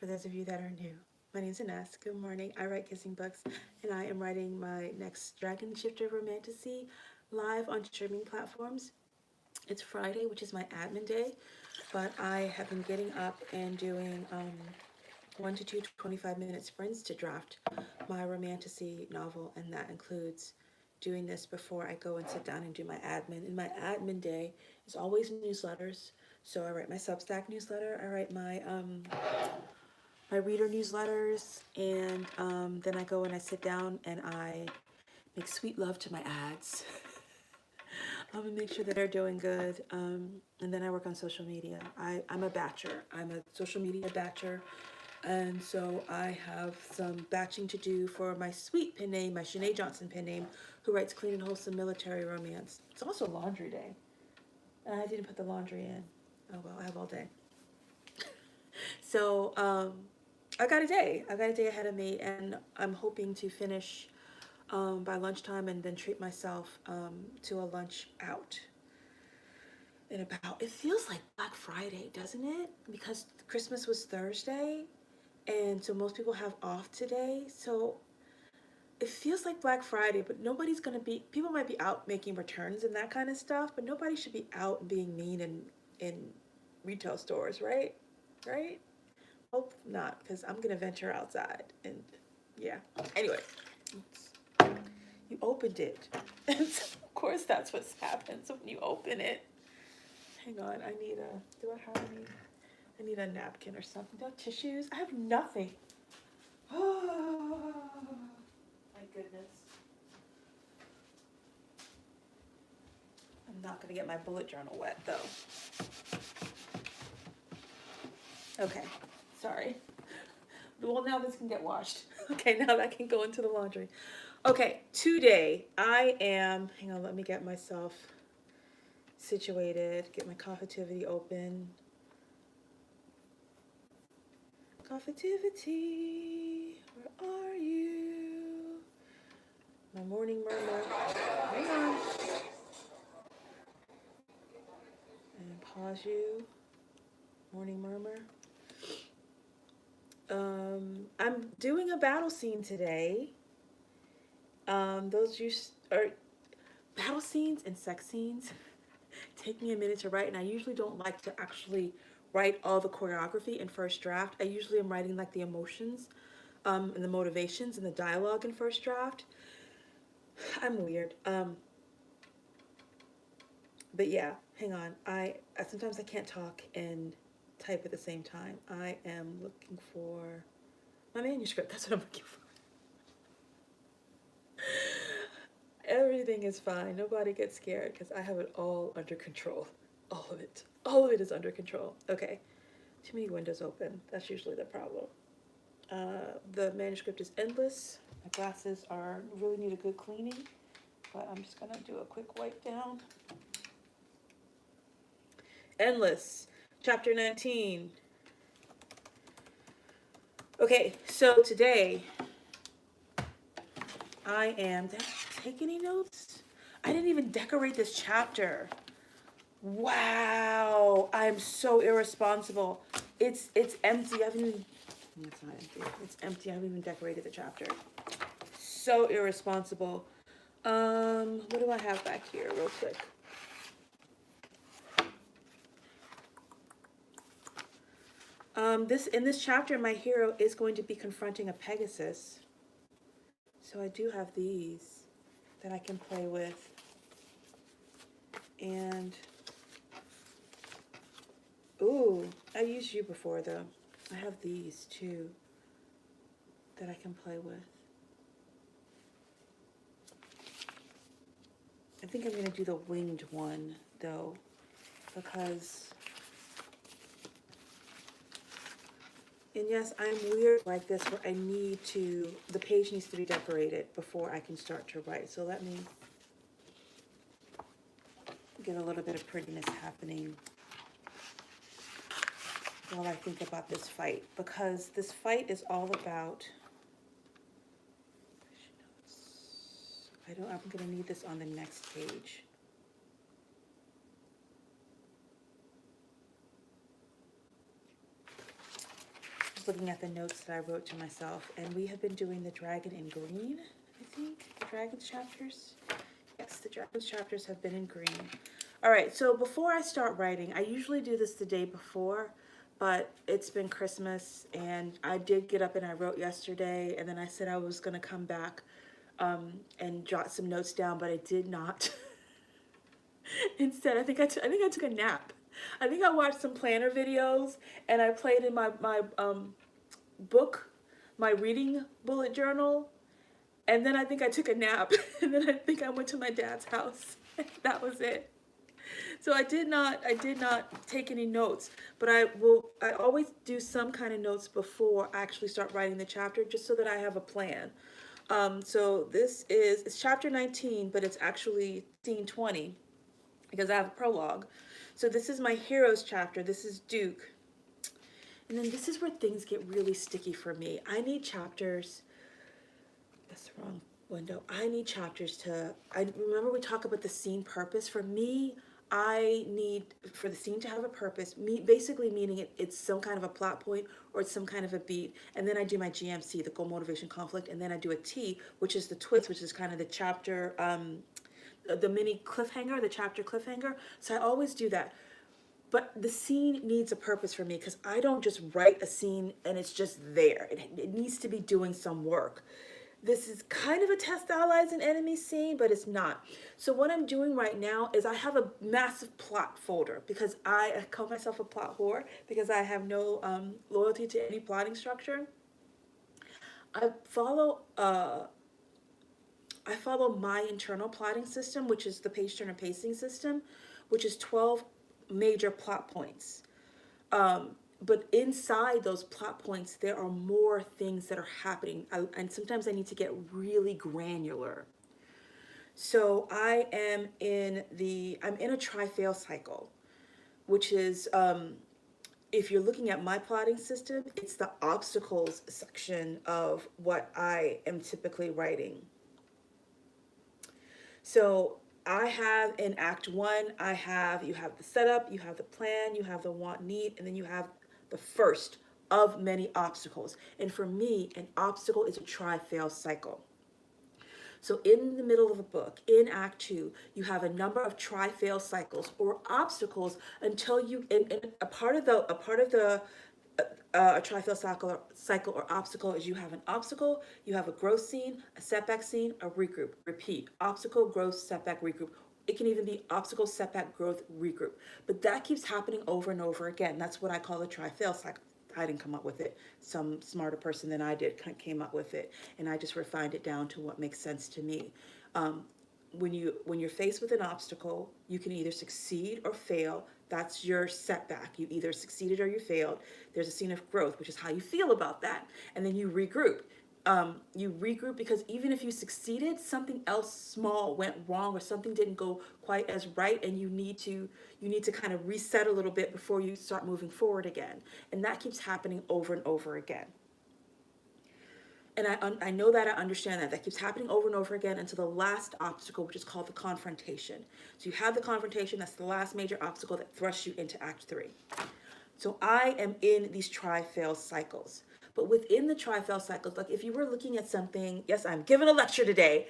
for those of you that are new. My name's Ines. Good morning. I write kissing books, and I am writing my next Dragon Shifter Romantasy live on streaming platforms. It's Friday, which is my admin day, but I have been getting up and doing 1 to 2 25-minute sprints to draft my romantasy novel, and that includes doing this before I go and sit down and do my admin. And my admin day is always newsletters. So I write my Substack newsletter, I write my reader newsletters, and then I go and I sit down and I make sweet love to my ads. I'm gonna make sure that they're doing good, and then I work on social media. I'm a batcher. I'm a social media batcher, and so I have some batching to do for my sweet pen name, my Shanae Johnson pen name, who writes clean and wholesome military romance. It's also laundry day, and I didn't put the laundry in. Oh well, I have all day. So I got a day. I got a day ahead of me, and I'm hoping to finish by lunchtime and then treat myself to a lunch out. In about, it feels like Black Friday, doesn't it? Because Christmas was Thursday, and so most people have off today. So it feels like Black Friday, but nobody's gonna be. People might be out making returns and that kind of stuff, but nobody should be out and being mean in retail stores, right? Right? Hope not, because I'm gonna venture outside and yeah. Anyway, you opened it, and so of course that's what's happened. So when you open it, hang on, I need a. Do I have any? I need a napkin or something. Do I have tissues? I have nothing. Oh my goodness. I'm not gonna get my bullet journal wet though. Okay, sorry. Well, now this can get washed. Okay, now that can go into the laundry. Okay, today I am, hang on, let me get myself situated, get my Coffeetivity open. Coffeetivity, where are you? My morning murmur. Hang on. And pause you. Morning murmur. I'm doing a battle scene today. Those are battle scenes and sex scenes take me a minute to write, and I usually don't like to actually write all the choreography in first draft. I usually am writing like the emotions, and the motivations and the dialogue in first draft. I'm weird. But yeah, hang on. I sometimes I can't talk and type at the same time. I am looking for my manuscript. That's what I'm looking for. Everything is fine. Nobody gets scared because I have it all under control. All of it. All of it is under control. Okay. Too many windows open. That's usually the problem. The manuscript is endless. My glasses are really need a good cleaning, but I'm just gonna do a quick wipe down. Endless. Chapter 19. Okay, so today I am. Did I take any notes? I didn't even decorate this chapter. Wow, I'm so irresponsible. It's empty. I haven't even. It's not empty. It's empty. I haven't even decorated the chapter. So irresponsible. What do I have back here, real quick? In this chapter, my hero is going to be confronting a Pegasus. So I do have these that I can play with. And ooh, I've used you before though. I have these too that I can play with. I think I'm gonna do the winged one though, because, and yes, I'm weird like this where the page needs to be decorated before I can start to write. So let me get a little bit of prettiness happening while I think about this fight, because this fight is all about, I'm gonna need this on the next page. just looking at the notes that I wrote to myself, and we have been doing the dragon in green, I think, the dragons chapters. Yes, the dragons chapters have been in green. All right, so before I start writing, I usually do this the day before, but it's been Christmas, and I did get up and I wrote yesterday, and then I said I was going to come back and jot some notes down, but I did not. Instead, I think I took a nap. I think I watched some planner videos, and I played in my book, my reading bullet journal, and then I think I took a nap, and then I think I went to my dad's house. That was it. So I did not take any notes, but I always do some kind of notes before I actually start writing the chapter, just so that I have a plan. So it's chapter 19, but it's actually scene 20, because I have a prologue. So this is my heroes chapter. This is Duke. And then this is where things get really sticky for me. I need chapters. That's the wrong window. I need chapters to, I remember we talk about the scene purpose. For me, I need for the scene to have a purpose, basically meaning it's some kind of a plot point or it's some kind of a beat. And then I do my GMC, the goal, motivation, conflict. And then I do a T, which is the twist, which is kind of the chapter, the mini cliffhanger, the chapter cliffhanger. So I always do that. But the scene needs a purpose for me, because I don't just write a scene and it's just there. It needs to be doing some work. This is kind of a test allies and enemies scene, but it's not. So what I'm doing right now is I have a massive plot folder, because I call myself a plot whore, because I have no loyalty to any plotting structure. I follow uh, I follow my internal plotting system, which is the page turner pacing system, which is 12 major plot points. But inside those plot points, there are more things that are happening. And sometimes I need to get really granular. So I'm in a try-fail cycle, which is, if you're looking at my plotting system, it's the obstacles section of what I am typically writing. So I have in Act 1, you have the setup, you have the plan, you have the want need, and then you have the first of many obstacles. And for me, an obstacle is a try-fail cycle. So in the middle of a book, in Act 2, you have a number of try-fail cycles or obstacles until you, and a tri-fail cycle or obstacle is you have an obstacle, you have a growth scene, a setback scene, a regroup, repeat, obstacle, growth, setback, regroup. It can even be obstacle, setback, growth, regroup. But that keeps happening over and over again. That's what I call a tri-fail cycle. I didn't come up with it. Some smarter person than I did came up with it, and I just refined it down to what makes sense to me. When you're faced with an obstacle, you can either succeed or fail. That's your setback. You either succeeded or you failed. There's a scene of growth, which is how you feel about that, and then you regroup. You regroup because even if you succeeded, something else small went wrong or something didn't go quite as right, and you need to kind of reset a little bit before you start moving forward again. And that keeps happening over and over again. And I know that, I understand that keeps happening over and over again until the last obstacle, which is called the confrontation. So you have the confrontation, that's the last major obstacle that thrusts you into Act 3. So I am in these try-fail cycles. But within the tri-fail cycles, like if you were looking at something, yes, I'm giving a lecture today.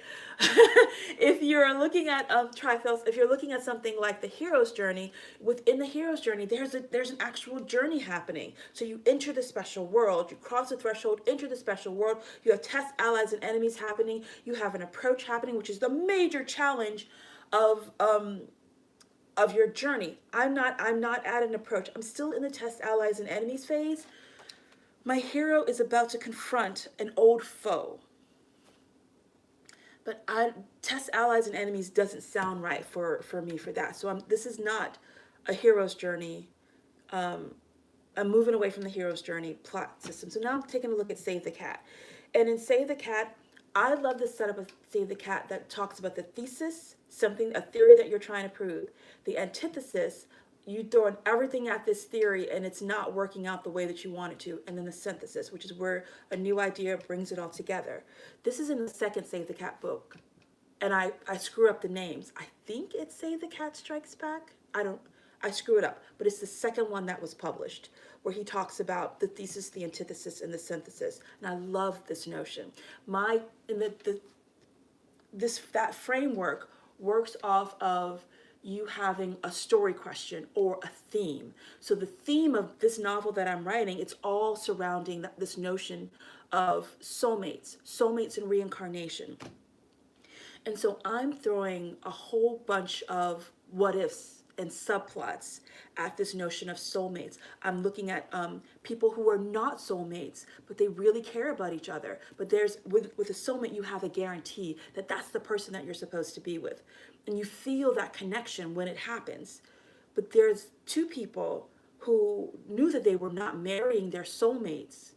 If you're looking at tri-fails, if you're looking at something like the hero's journey, within the hero's journey, there's an actual journey happening. So you enter the special world, you cross the threshold, enter the special world. You have tests, allies, and enemies happening. You have an approach happening, which is the major challenge of your journey. I'm not at an approach. I'm still in the test, allies, and enemies phase. My hero is about to confront an old foe. But test, allies, and enemies doesn't sound right for me for that. So this is not a hero's journey. I'm moving away from the hero's journey plot system. So now I'm taking a look at Save the Cat. And in Save the Cat, I love the setup of Save the Cat that talks about the thesis, a theory that you're trying to prove. The antithesis, you throwing everything at this theory and it's not working out the way that you want it to. And then the synthesis, which is where a new idea brings it all together. This is in the second Save the Cat book. And I screw up the names. I think it's Save the Cat Strikes Back. I screw it up, but it's the second one that was published, where he talks about the thesis, the antithesis, and the synthesis. And I love this notion. My in the this that framework works off of you having a story question or a theme. So the theme of this novel that I'm writing, it's all surrounding this notion of soulmates and reincarnation. And so I'm throwing a whole bunch of what ifs and subplots at this notion of soulmates. I'm looking at people who are not soulmates, but they really care about each other. But there's with a soulmate, you have a guarantee that that's the person that you're supposed to be with, and you feel that connection when it happens. But there's two people who knew that they were not marrying their soulmates,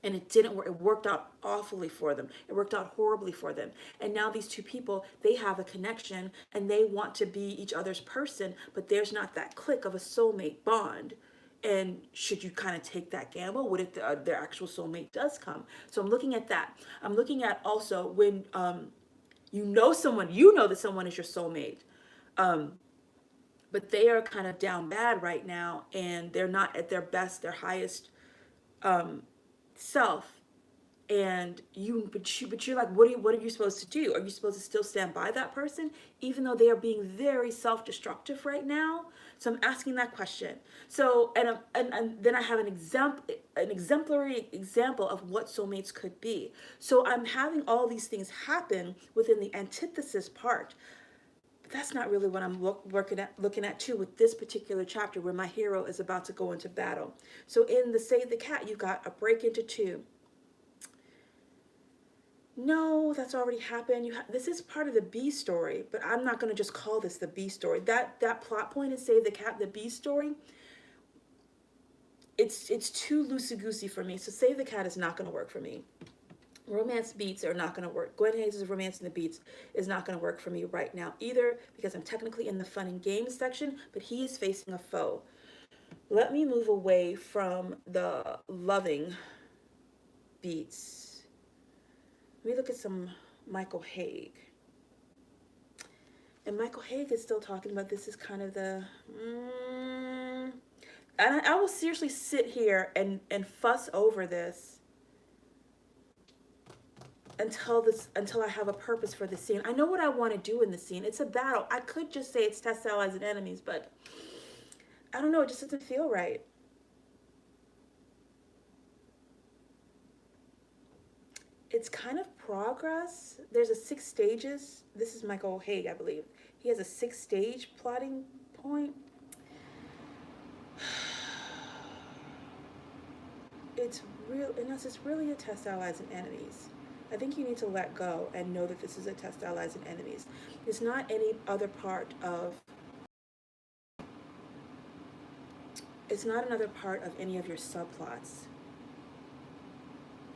and it didn't work. It worked out awfully for them. It worked out horribly for them. And now these two people, they have a connection and they want to be each other's person, but there's not that click of a soulmate bond. And should you kind of take that gamble? What if their actual soulmate does come? So I'm looking at that. I'm looking at also when you know that someone is your soulmate, but they are kind of down bad right now, and they're not at their best, their highest self. And you're like, what are you supposed to do? Are you supposed to still stand by that person even though they are being very self-destructive right now? So I'm asking that question. So and then I have an exemplary example of what soulmates could be. So I'm having all these things happen within the antithesis part. But that's not really what I'm looking at too with this particular chapter, where my hero is about to go into battle. So in the Save the Cat, you got a break into two. No, that's already happened. This is part of the B story, but I'm not going to just call this the B story. That plot point in Save the Cat, the B story, it's too loosey-goosey for me. So Save the Cat is not going to work for me. Romance beats are not going to work. Gwen Hayes' Romance in the Beats is not going to work for me right now either, because I'm technically in the fun and games section, but he is facing a foe. Let me move away from the loving beats. Let me look at some Michael Haig. And Michael Haig is still talking about this is kind of the... and I will seriously sit here and fuss over this until I have a purpose for the scene. I know what I want to do in the scene. It's a battle. I could just say it's test allies and enemies, but I don't know. It just doesn't feel right. It's kind of progress. There's a 6 stages. This is Michael Haig, I believe. He has a 6-stage plotting point. It's real, unless it's really a test allies and enemies. I think you need to let go and know that this is a test allies and enemies. It's not any other part of... It's not another part of any of your subplots.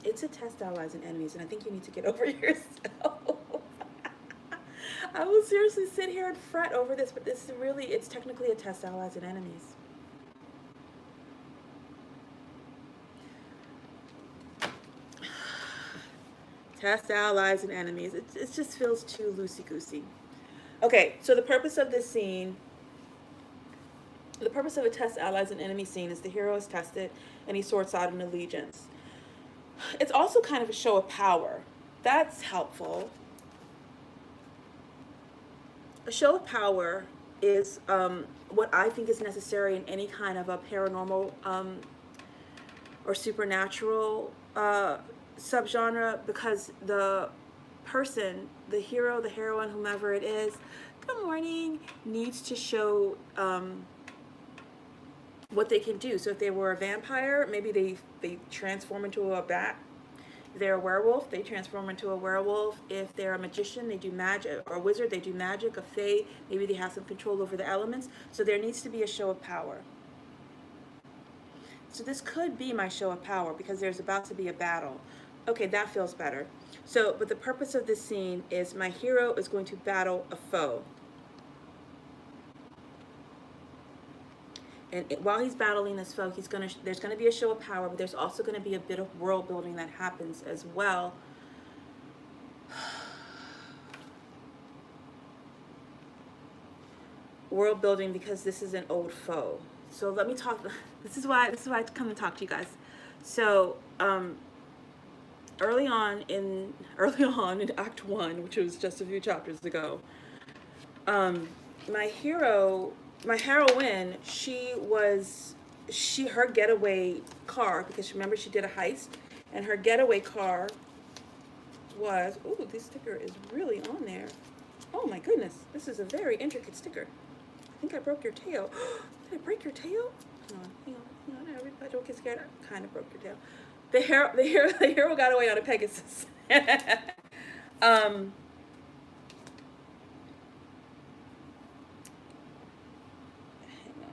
It's a test allies and enemies, and I think you need to get over yourself. I will seriously sit here and fret over this, but this is really, it's technically a test allies and enemies. Test allies and enemies. It just feels too loosey-goosey. Okay, so the purpose of this scene, the purpose of a test allies and enemy scene is the hero is tested and he sorts out an allegiance. It's also kind of a show of power. That's helpful. A show of power is what I think is necessary in any kind of a paranormal or supernatural subgenre, because the person, the hero, the heroine, whomever it is, good morning, needs to show what they can do. So if they were a vampire, maybe they transform into a bat. If they're a werewolf, they transform into a werewolf. If they're a magician, they do magic, or a wizard, they do magic. A fae, maybe they have some control over the elements. So there needs to be a show of power. So this could be my show of power, because there's about to be a battle. Okay, that feels better. So, but the purpose of this scene is my hero is going to battle a foe. And while he's battling this foe, there's gonna be a show of power, but there's also gonna be a bit of world building that happens as well. world building because this is an old foe. So let me talk. This is why I come and talk to you guys. So early on in Act One, which was just a few chapters ago, um, my hero, my heroine, her getaway car, because remember she did a heist, and her getaway car was, ooh, this sticker is really on there. Oh my goodness, this is a very intricate sticker. I think I broke your tail. Did I break your tail? Hang on, everybody don't get scared. I kind of broke your tail. The hero got away on a Pegasus. um, Hang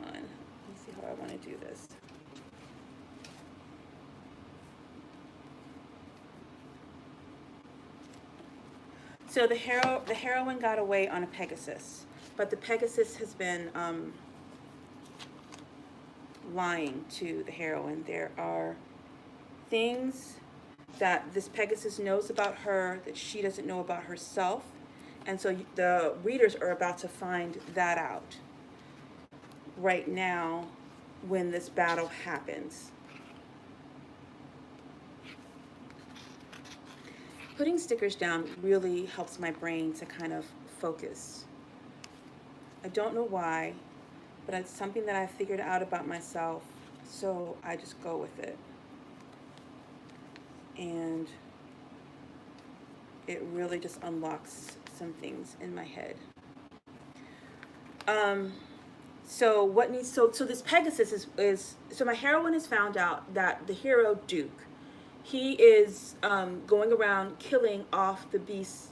on. Let me see how I want to do this. So the heroine got away on a Pegasus, but the Pegasus has been lying to the heroine. There are things that this Pegasus knows about her that she doesn't know about herself, and so the readers are about to find that out right now when this battle happens. Putting stickers down really helps my brain to kind of focus. I don't know why, but it's something that I figured out about myself, so I just go with it. And it really just unlocks some things in my head. Um, so this Pegasus is so my heroine has found out that the hero Duke, he is going around killing off the beasts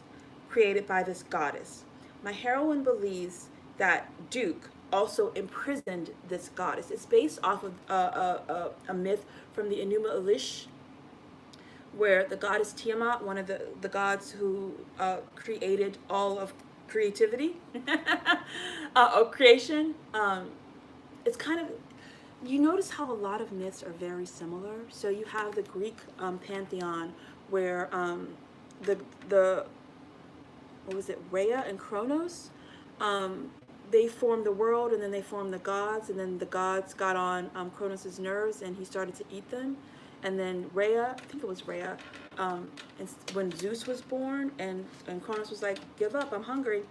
created by this goddess. My heroine believes that Duke also imprisoned this goddess. It's based off of a myth from the Enuma Elish, where the goddess Tiamat, one of the gods who created all of creativity, of creation, it's kind of, you notice how a lot of myths are very similar. So you have the Greek pantheon where the what was it, Rhea and Kronos, they formed the world, and then they formed the gods, and then the gods got on Kronos' nerves, and he started to eat them. And then Rhea, I think it was Rhea, and when Zeus was born, and Kronos was like, give up, I'm hungry,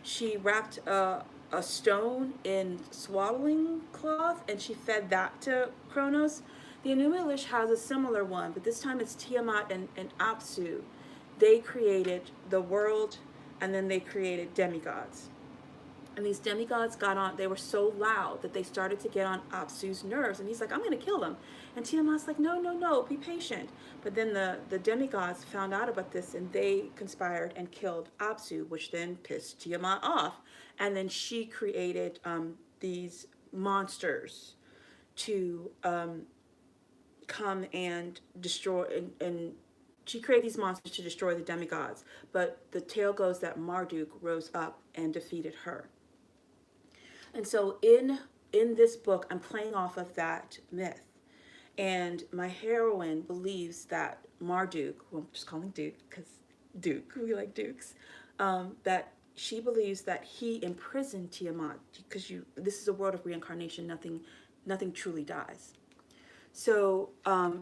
she wrapped a stone in swaddling cloth, and she fed that to Kronos. The Enuma Elish has a similar one, but this time it's Tiamat and Apsu. They created the world, and then they created demigods. And these demigods got on, they were so loud that they started to get on Apsu's nerves. And he's like, I'm going to kill them. And Tiamat's like, no, no, no, be patient. But then the demigods found out about this, and they conspired and killed Apsu, which then pissed Tiamat off. And then she created these monsters to come and destroy, and she created these monsters to destroy the demigods. But the tale goes that Marduk rose up and defeated her. And so in this book, I'm playing off of that myth. And my heroine believes that Marduk, well, I'm just calling Duke because Duke, we like Dukes, that she believes that he imprisoned Tiamat, because this is a world of reincarnation. Nothing truly dies. So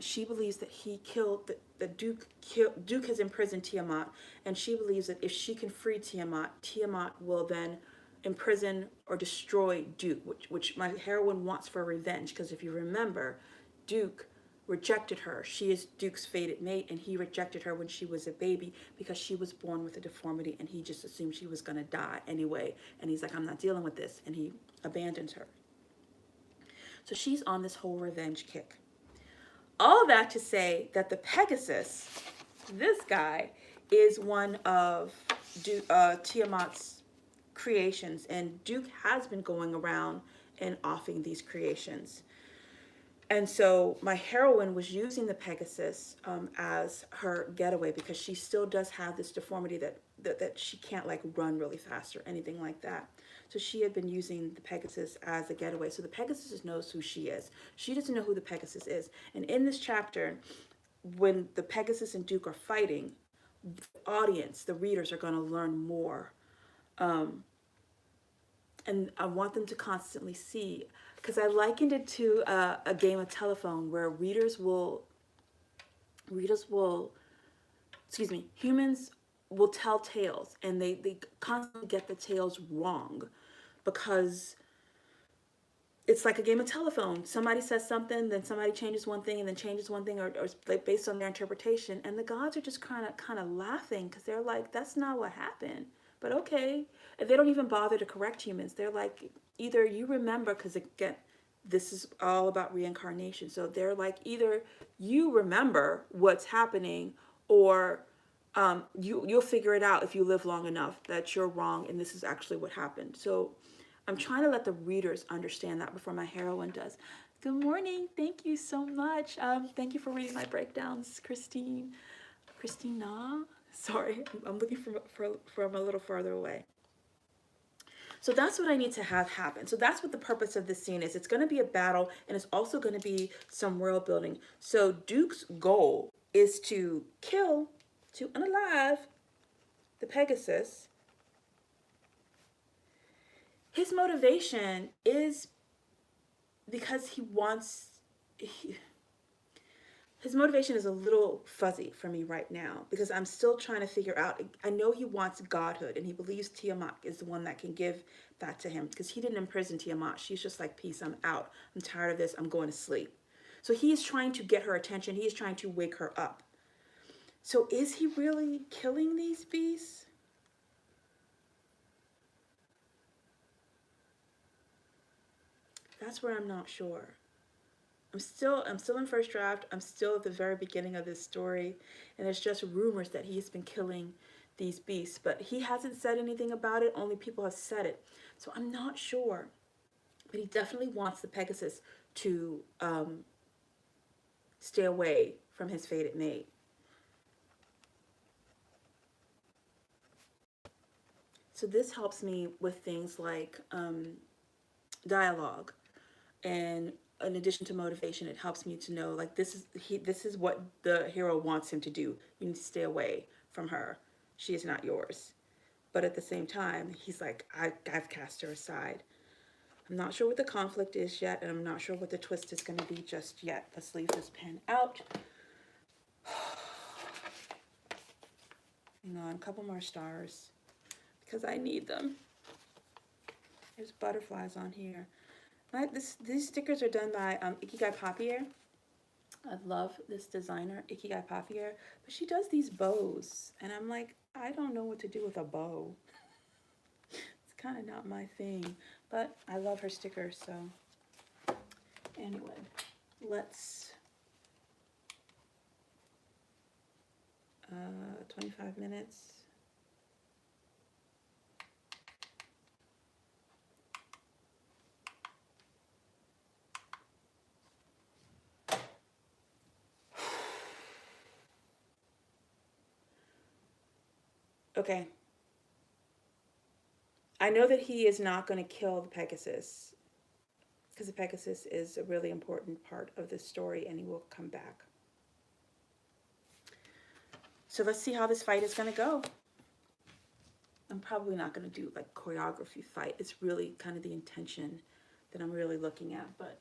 she believes that he killed, that Duke has imprisoned Tiamat, and she believes that if she can free Tiamat, Tiamat will then imprison or destroy Duke, which my heroine wants for revenge. Because if you remember, Duke rejected her. She is Duke's fated mate, and he rejected her when she was a baby because she was born with a deformity, and he just assumed she was going to die anyway. And he's like, I'm not dealing with this, and he abandons her. So she's on this whole revenge kick. All that to say that the Pegasus, this guy, is one of Tiamat's creations, and Duke has been going around and offing these creations. And so my heroine was using the Pegasus as her getaway, because she still does have this deformity that she can't like run really fast or anything like that. So she had been using the Pegasus as a getaway. So the Pegasus knows who she is. She doesn't know who the Pegasus is. And in this chapter, when the Pegasus and Duke are fighting, the audience, the readers, are going to learn more. and I want them to constantly see, because I likened it to a game of telephone where readers will, excuse me, humans will tell tales, and they constantly get the tales wrong, because it's like a game of telephone. Somebody says something, then somebody changes one thing, and then changes one thing, or like based on their interpretation. And the gods are just kind of laughing, because they're like, that's not what happened. But okay, and they don't even bother to correct humans. They're like, either you remember, because again, this is all about reincarnation. So they're like, either you remember what's happening, or you'll figure it out if you live long enough that you're wrong and this is actually what happened. So I'm trying to let the readers understand that before my heroine does. Good morning. Thank you so much. Thank you for reading my breakdowns, Christine. Christina? Sorry, I'm looking from a little farther away. So that's what I need to have happen. So that's what the purpose of this scene is. It's going to be a battle, and it's also going to be some world building. So Duke's goal is to kill, to unalive the Pegasus. His motivation is because his motivation is a little fuzzy for me right now, because I'm still trying to figure out. I know he wants godhood, and he believes Tiamat is the one that can give that to him, because he didn't imprison Tiamat. She's just like, peace, I'm out. I'm tired of this. I'm going to sleep. So he is trying to get her attention. He is trying to wake her up. So is he really killing these beasts? That's where I'm not sure. I'm still in first draft. I'm still at the very beginning of this story, and it's just rumors that he's been killing these beasts, but he hasn't said anything about it. Only people have said it. So I'm not sure. But he definitely wants the Pegasus to stay away from his fated mate. So this helps me with things like dialogue, and in addition to motivation, it helps me to know, like, this is what the hero wants him to do. You need to stay away from her. She is not yours. But at the same time, he's like, I've cast her aside. I'm not sure what the conflict is yet, and I'm not sure what the twist is going to be just yet. Let's leave this pen out. Hang on, a couple more stars, because I need them. There's butterflies on here. These stickers are done by Ikigai Papier. I love this designer, Ikigai Papier, but she does these bows, and I'm like, I don't know what to do with a bow. It's kind of not my thing, but I love her stickers. So anyway, let's 25 minutes. Okay. I know that he is not going to kill the Pegasus, because the Pegasus is a really important part of this story, and he will come back. So let's see how this fight is going to go. I'm probably not going to do like choreography fight. It's really kind of the intention that I'm really looking at, but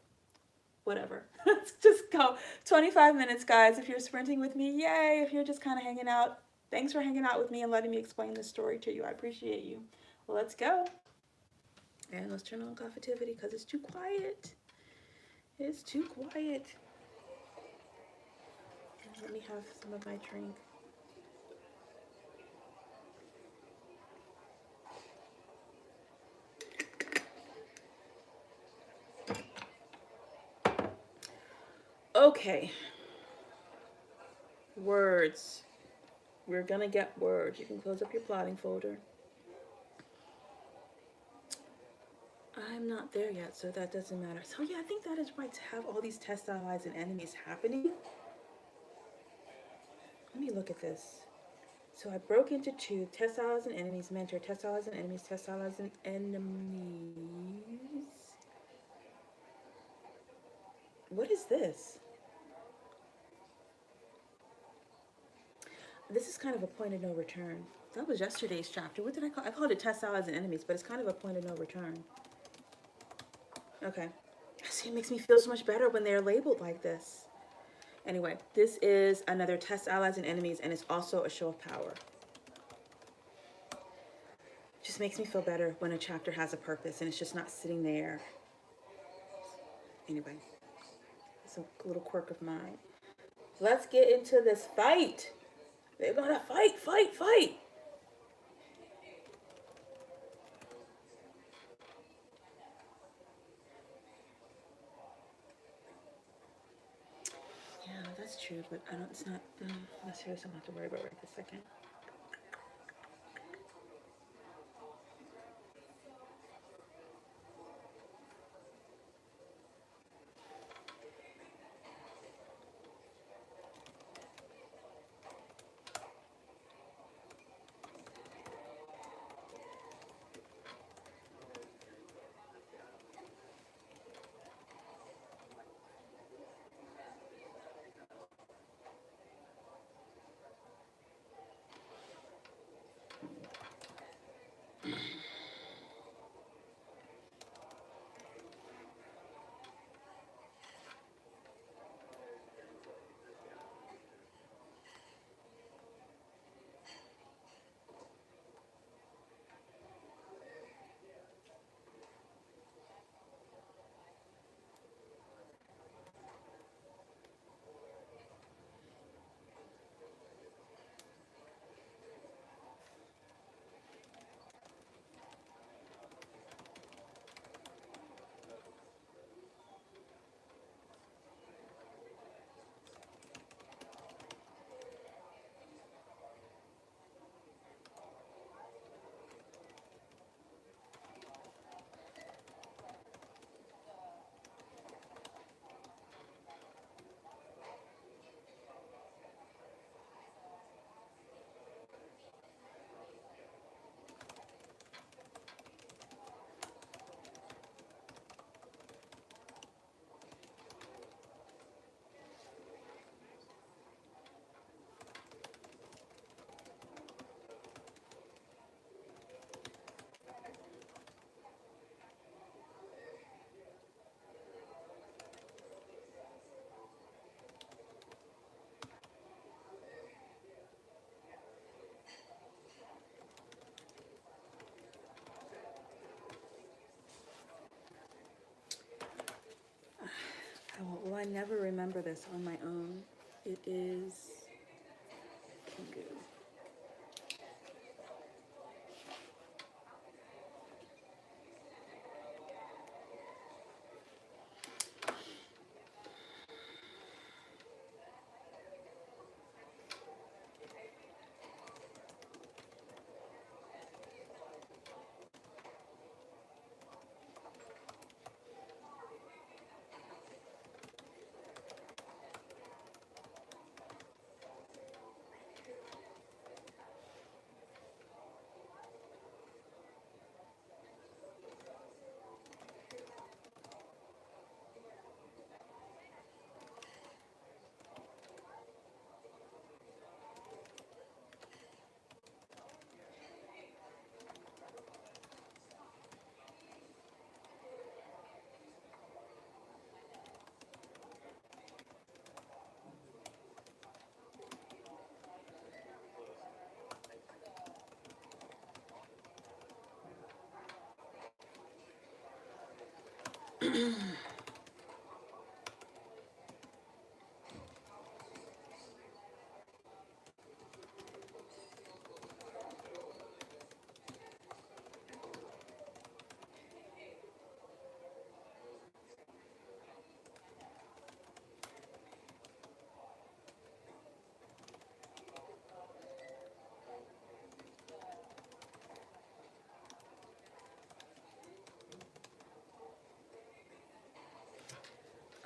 whatever. Let's just go. 25 minutes, guys. If you're sprinting with me, yay. If you're just kind of hanging out, thanks for hanging out with me and letting me explain this story to you. I appreciate you. Well, let's go. And let's turn on coffeetivity, because it's too quiet. It's too quiet. And let me have some of my drink. Okay. Words. We're gonna get words. You can close up your plotting folder. I'm not there yet, so that doesn't matter. So yeah, I think that is right, to have all these test allies and enemies happening. Let me look at this. So I broke into two: test allies and enemies, mentor, test allies and enemies, test allies and enemies. What is this? this is kind of a point of no return. That was yesterday's chapter. What did I call? I called it test allies and enemies, but it's kind of a point of no return. Okay. See, it makes me feel so much better when they're labeled like this. Anyway, this is another test allies and enemies, and it's also a show of power. Just makes me feel better when a chapter has a purpose and it's just not sitting there. Anyway, it's a little quirk of mine. Let's get into this fight. They're gonna fight, fight, fight. Yeah, that's true, but I don't. It's not necessarily something I have to worry about right this second. Well, I never remember this on my own. It is Kingu.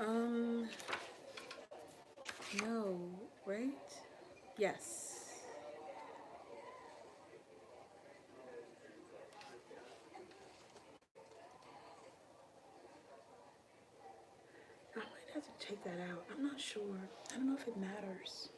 Um, no, right? Yes. I might have to take that out. I'm not sure. I don't know if it matters.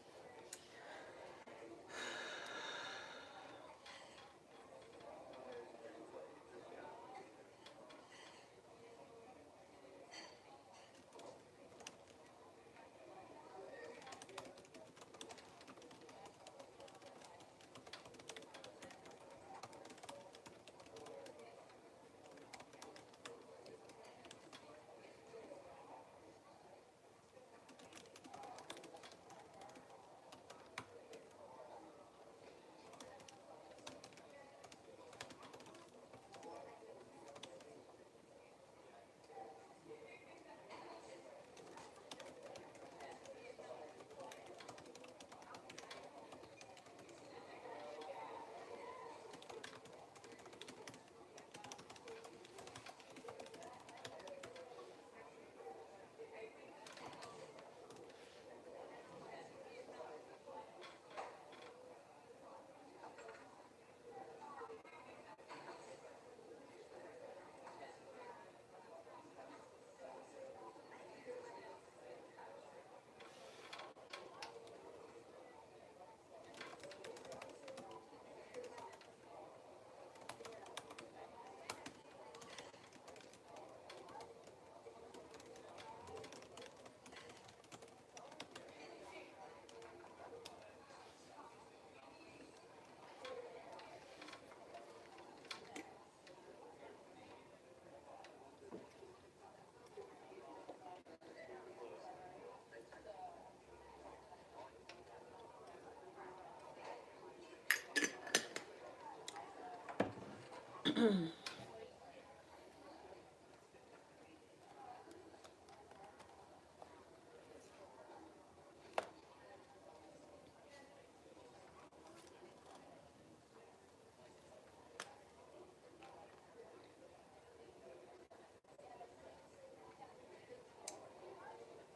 I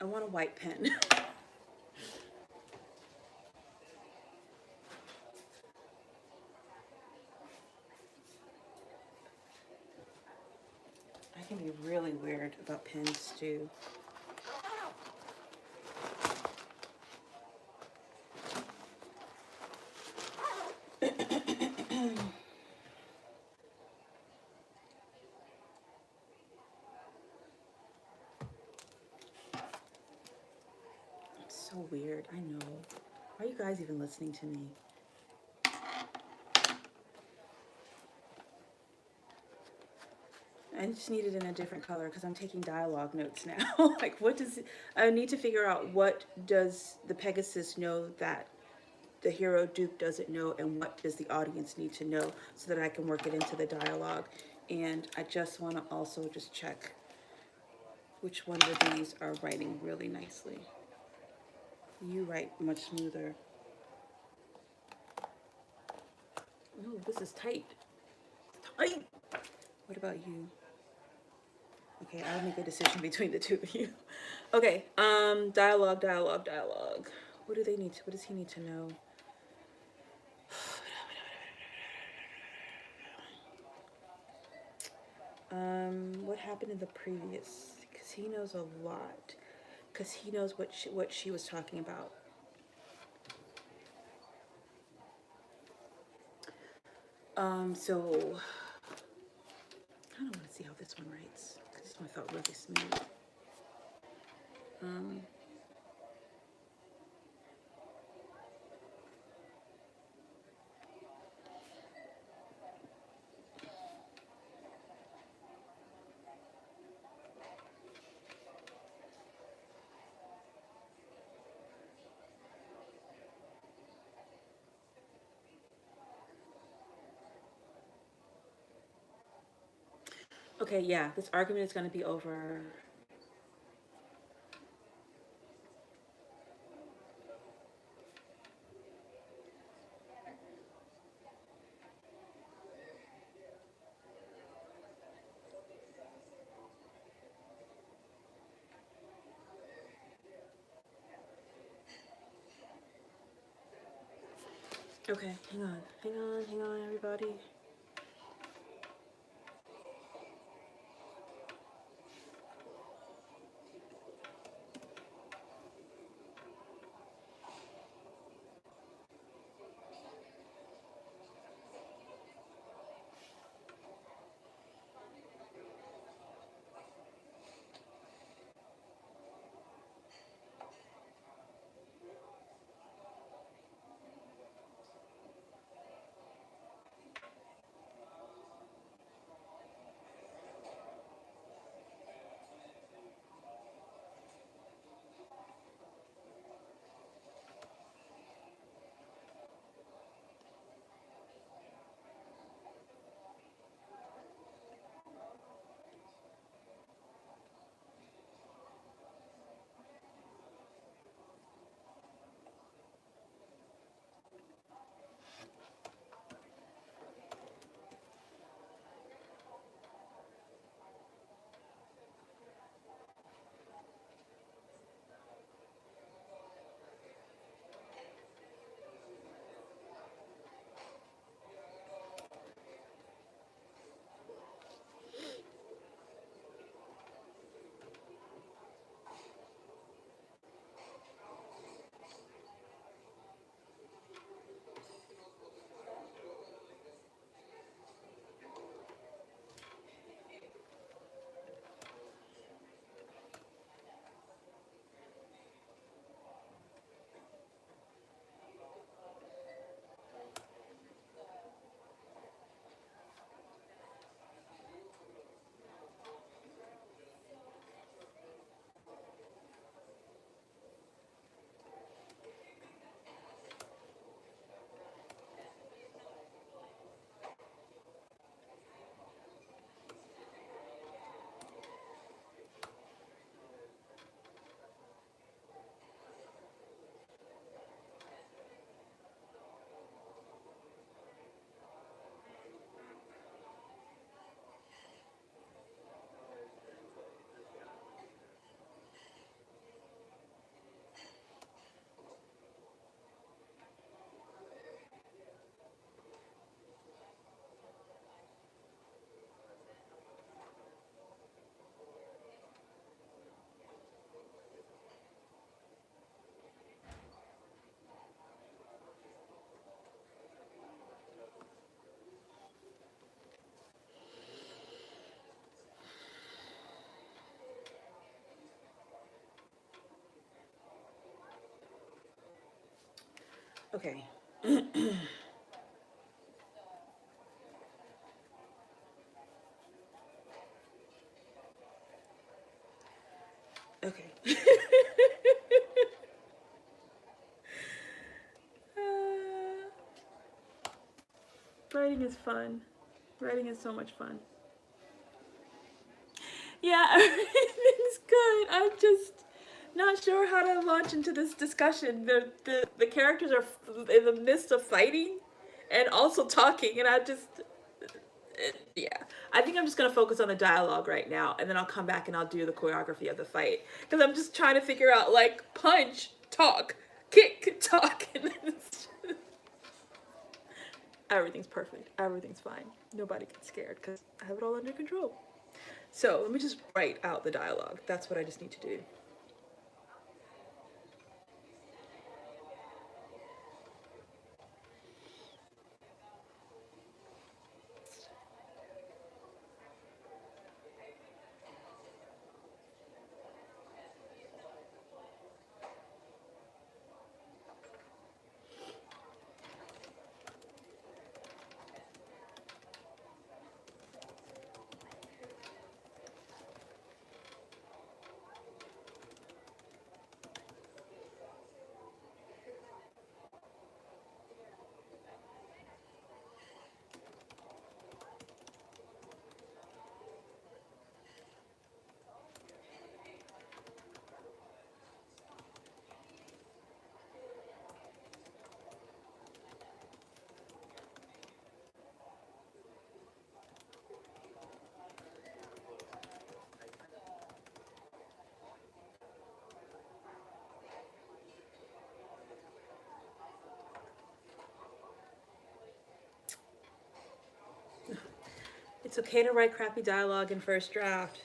want a white pen. I can be really weird about pens too. It's so weird. I know. Why are you guys even listening to me? I just need it in a different color because I'm taking dialogue notes now. Like, what does it, I need to figure out what does the Pegasus know that the hero Duke doesn't know, and what does the audience need to know so that I can work it into the dialogue. And I just want to also just check which one of these are writing really nicely. You write much smoother. Oh, this is tight. Tight. What about you? Okay, I'll make a decision between the two of you. Okay, dialogue. What do they need to, what does he need to know? What happened in the previous? Because he knows a lot. Because he knows what she was talking about. So I kind of want to see how this one writes. Because this one felt really smooth. Um, okay, yeah, this argument is going to be over. Okay, hang on, everybody. Okay. Okay. Uh, writing is fun. Writing is so much fun. Yeah, everything's good. I'm just not sure how to launch into this discussion. The characters are in the midst of fighting and also talking, and I just yeah. I think I'm just gonna focus on the dialogue right now, and then I'll come back and I'll do the choreography of the fight because I'm just trying to figure out like punch, talk, kick, talk, and then everything's perfect. Everything's fine. Nobody gets scared because I have it all under control. So let me just write out the dialogue. That's what I just need to do. It's okay to write crappy dialogue in first draft.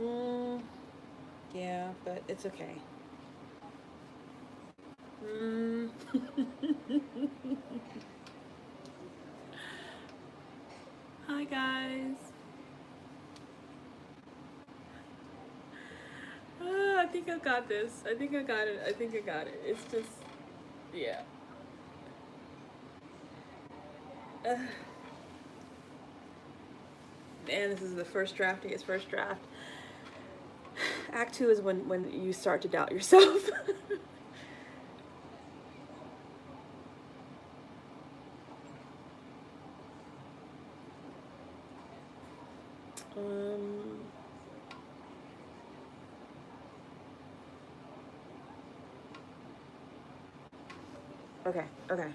Mm, yeah, but it's okay. Mm. Hi guys. I think I got this. I think I got it. I think I got it. It's just, yeah. Uh, and this is the first drafting. It's first draft. Act two is when you start to doubt yourself. um. Okay. Okay.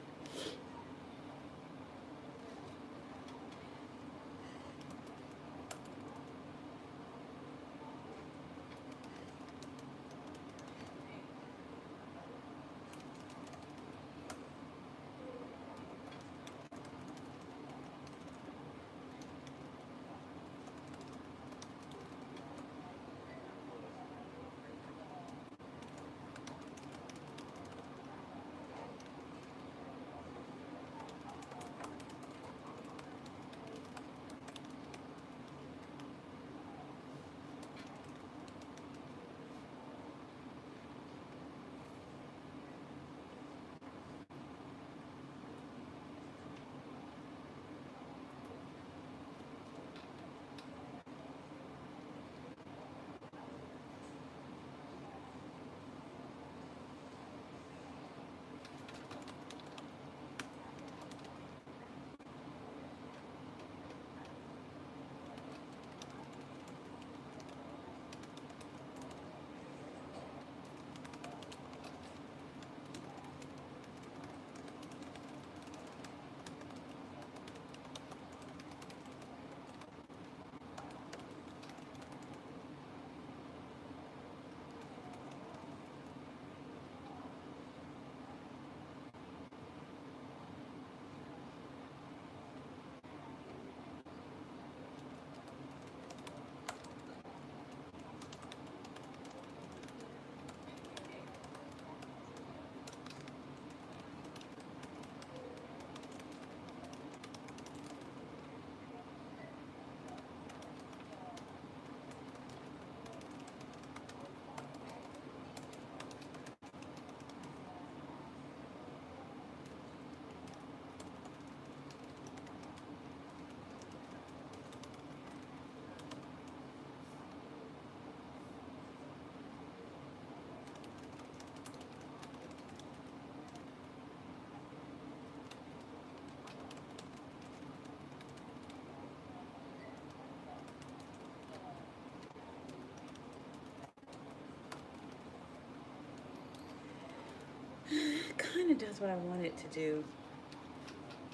It kind of does what I want it to do.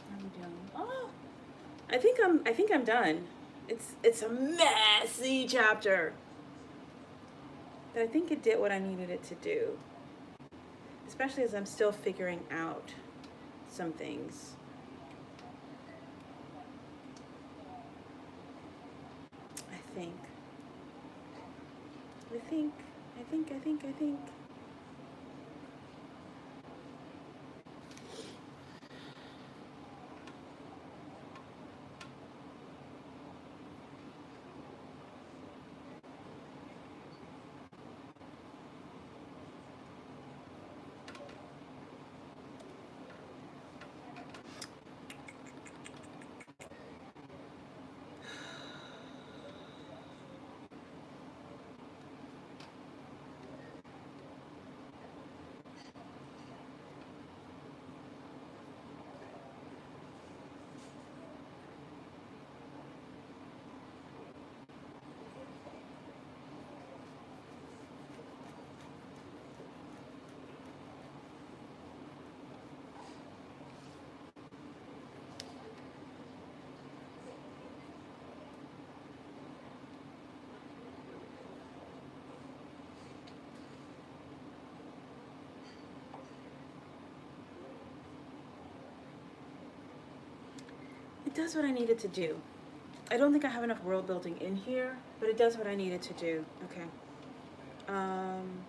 Are we done? Oh, I think I'm done. It's a messy chapter. But I think it did what I needed it to do. Especially as I'm still figuring out some things. I think. I think. I think. It does what I needed to do. I don't think I have enough world building in here, but it does what I need it to do. Okay. Um,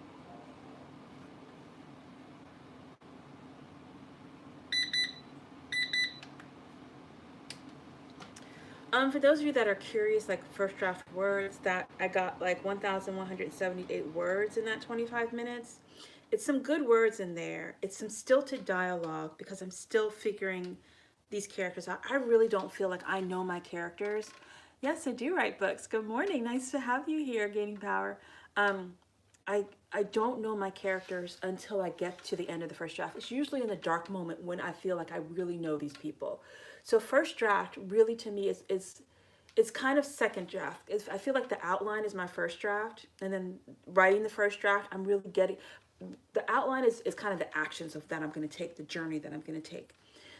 for those of you that are curious, like first draft words, that I got like 1,178 words in that 25 minutes. It's some good words in there. It's some stilted dialogue because I'm still figuring these characters out. I really don't feel like I know my characters. Yes, I do write books. Good morning. Nice to have you here, Gaining Power. Um, I don't know my characters until I get to the end of the first draft. It's usually in the dark moment when I feel like I really know these people. So first draft really to me is it's kind of second draft. I feel like the outline is my first draft, and then writing the first draft, I'm really getting the outline is kind of the actions of that I'm going to take, the journey that I'm going to take.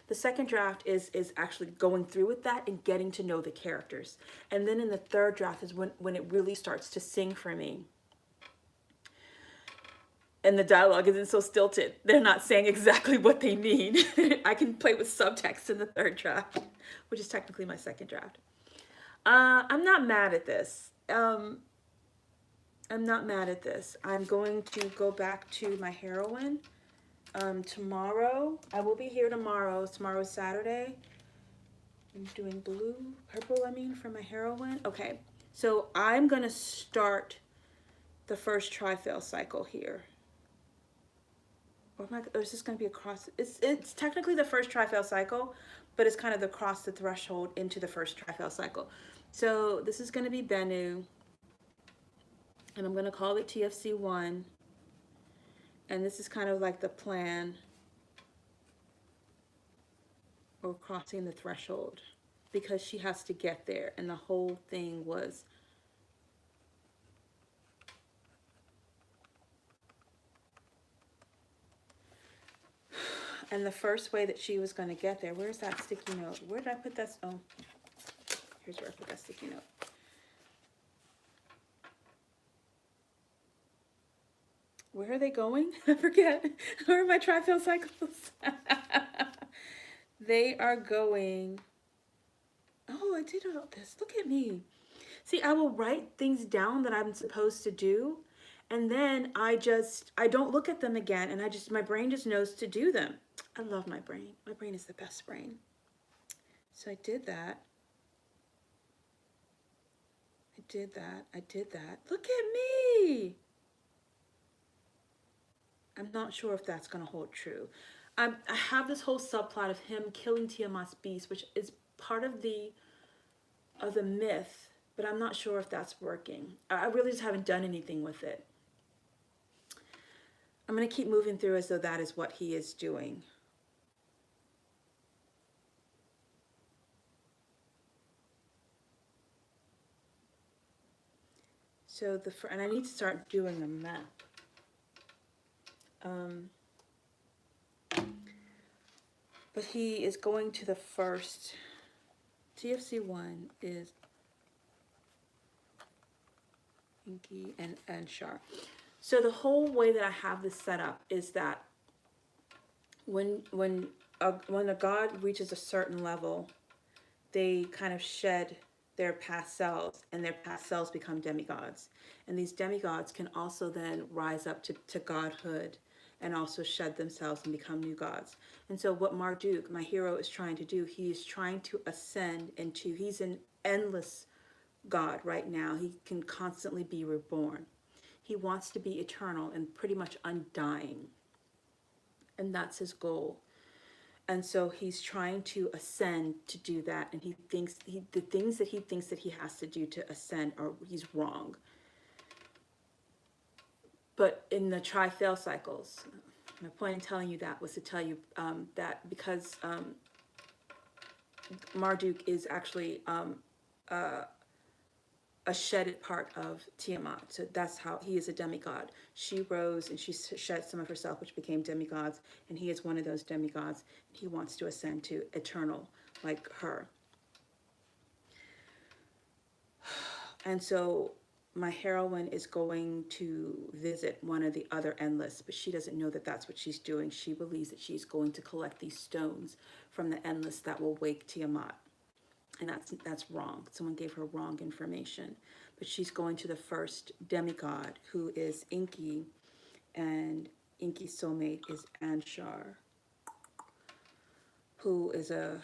The second draft is actually going through with that and getting to know the characters. And then in the third draft is when it really starts to sing for me. And the dialogue isn't so stilted. They're not saying exactly what they mean. I can play with subtext in the third draft, which is technically my second draft. I'm not mad at this. I'm not mad at this. I'm going to go back to my heroine tomorrow. I will be here tomorrow. Tomorrow's Saturday. I'm doing purple, I mean, for my heroine. Okay, so I'm going to start the first tri-fail cycle here. Or is this going to be across? It's technically the first tri-fail cycle, but it's kind of across the threshold into the first tri-fail cycle. So this is going to be Bennu, and I'm going to call it TFC1. And this is kind of like the plan or crossing the threshold because she has to get there. And the whole thing was and the first way that she was going to get there, where's that sticky note? Where did I put that? Oh, here's where I put that sticky note. Where are they going? I forget. Where are my tri-fail cycles? They are going. Oh, I did all this. Look at me. See, I will write things down that I'm supposed to do, and then I don't look at them again, and my brain just knows to do them. I love my brain. My brain is the best brain. So I did that. I did that. I did that. Look at me. I'm not sure if that's going to hold true. I have this whole subplot of him killing Tiamat's beast, which is part of the myth, but I'm not sure if that's working. I really just haven't done anything with it. I'm going to keep moving through as though that is what he is doing. So and I need to start doing a map. But he is going to the first. TFC1 is Inky and Shar. So the whole way that I have this set up is that when a god reaches a certain level, they kind of shed their past selves, and their past selves become demigods. And these demigods can also then rise up to godhood and also shed themselves and become new gods. And so what Marduk, my hero, is trying to do, he is trying to ascend into, he's an endless god right now. He can constantly be reborn. He wants to be eternal and pretty much undying. And that's his goal. And so he's trying to ascend to do that, and he thinks the things that he thinks that he has to do to ascend he's wrong. But in the tri-fail cycles, my point in telling you that was to tell you that because Marduk is actually a shedded part of Tiamat. So that's how he is a demigod. She rose and she shed some of herself, which became demigods, and he is one of those demigods. He wants to ascend to eternal like her. And so my heroine is going to visit one of the other endless, but she doesn't know that that's what she's doing. She believes that she's going to collect these stones from the endless that will wake Tiamat. and that's wrong. Someone gave her wrong information. But she's going to the first demigod, who is Inky, and Inky's soulmate is Anshar, who is a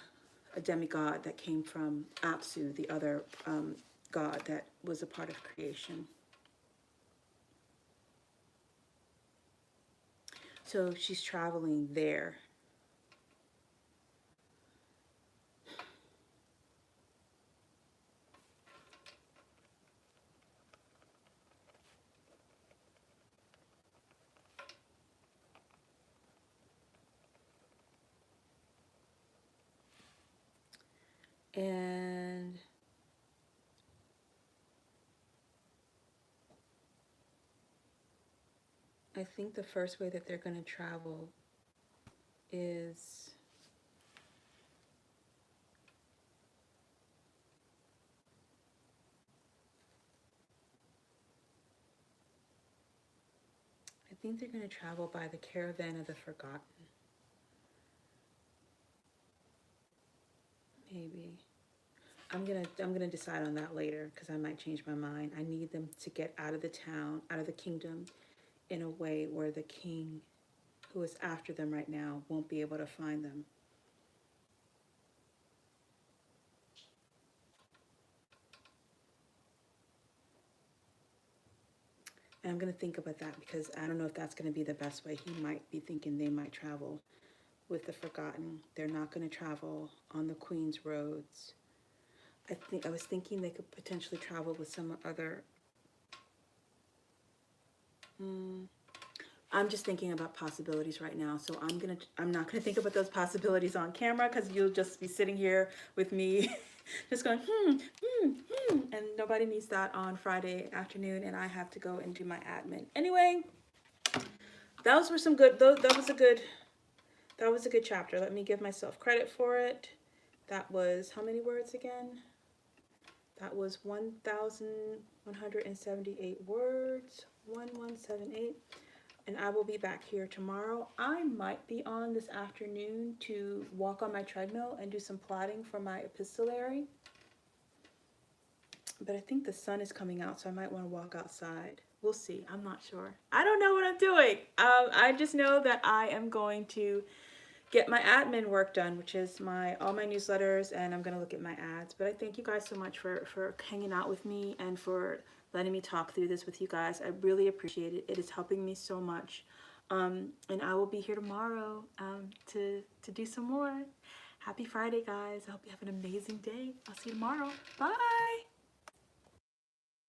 demigod that came from Apsu, the other god that was a part of creation. So she's traveling there. And I think the first way that they're going to travel is I think they're going to travel by the caravan of the forgotten. Maybe. I'm gonna decide on that later because I might change my mind. I need them to get out of the town, out of the kingdom, in a way where the king, who is after them right now, won't be able to find them. And I'm gonna think about that because I don't know if that's gonna be the best way. He might be thinking they might travel with the forgotten. They're not gonna travel on the Queen's roads. I was thinking they could potentially travel with some other. I'm just thinking about possibilities right now, so I'm not gonna think about those possibilities on camera because you'll just be sitting here with me, just going and nobody needs that on Friday afternoon, and I have to go and do my admin anyway. Those were some good. That was a good chapter. Let me give myself credit for it. That was how many words again? That was 1,178 words. 1178. And I will be back here tomorrow. I might be on this afternoon to walk on my treadmill and do some plotting for my epistolary. But I think the sun is coming out, so I might want to walk outside. We'll see. I'm not sure. I don't know what I'm doing. I just know that I am going to get my admin work done, which is all my newsletters, and I'm going to look at my ads. But I thank you guys so much for hanging out with me and for letting me talk through this with you guys. I really appreciate it. It is helping me so much. And I will be here tomorrow to do some more. Happy Friday, guys. I hope you have an amazing day. I'll see you tomorrow. Bye.